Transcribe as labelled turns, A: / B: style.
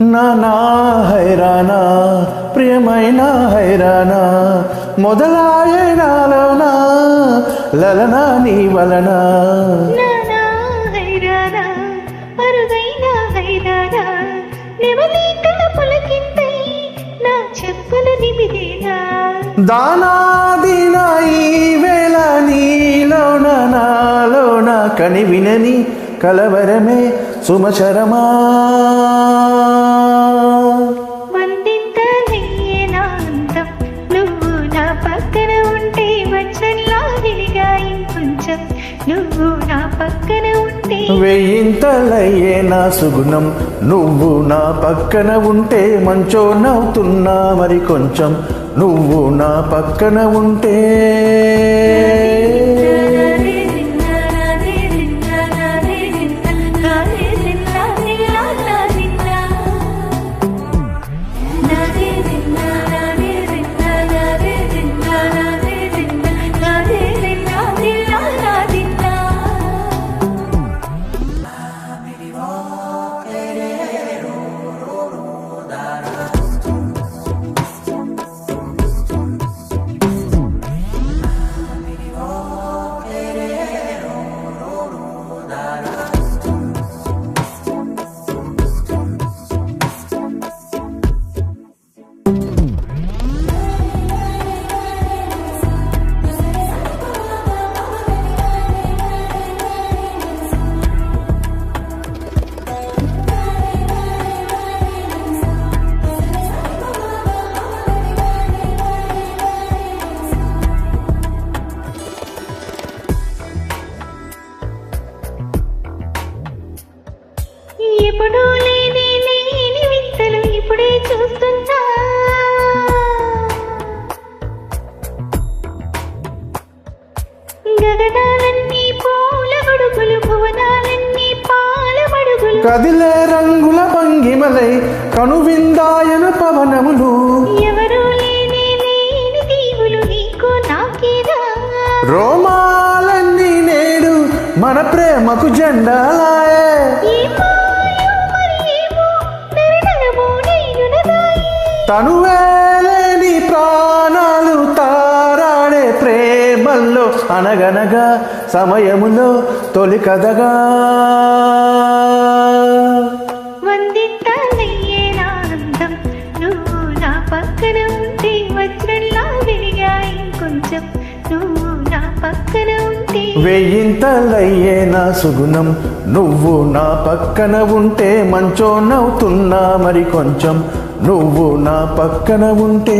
A: నానా హైరానా ప్రియమైనా హైరానా మొదలాయే నాలోనా లలనా నీ వలన
B: నానా హైరానా అరుదైనా హైరానా నెమలి కలపులకింతై నా చెప్పులు నిమిదేనా
A: దానాదినా ఈ వేళ నీలోన నాలోన కనివినని కలవరమే సుమచరమా
B: వందింతనయ్యేనాంతం నువ్వు నా పక్కన ఉంటే వచ్చంలా వెలిగా ఇంకొంచెం నువ్వు నా పక్కన ఉంటే
A: వెయ్యింతలయ్యే నా సుగుణం నువ్వు నా పక్కన ఉంటే మంచోనవుతున్నా మరి కొంచెం నువ్వు నా పక్కన ఉంటే
B: ఎప్పుడూ లేని వింతలు ఇప్పుడే చూస్తున్నా గగనాలన్నీ పూల గొడుగులు భువనాలన్నీ పాల మడుగులు
A: కదిలే రంగుల భంగిమలై కనువిందాయన పవనములు
B: ఎవరూ లేని దీవులు నీకు నాకేదా
A: రోమాలన్నీ నేడు మన ప్రేమకు జెండాలాయే తనువేలేని ప్రాణాలు తారాడే ప్రేమల్లో అనగనగా సమయములో తొలి కథగా
B: వందింతనయ్యేనాంతం నువ్వు నా పక్కన ఉంటే వజ్రంలా వెలిగా ఇంకొంచెం నువ్వు నా పక్కన ఉంటే
A: వెయ్యింతలయ్యే నా సుగుణం నువ్వు నా పక్కన ఉంటే మంచోనవుతున్నా మరి కొంచెం నువ్వు నా పక్కన ఉంటే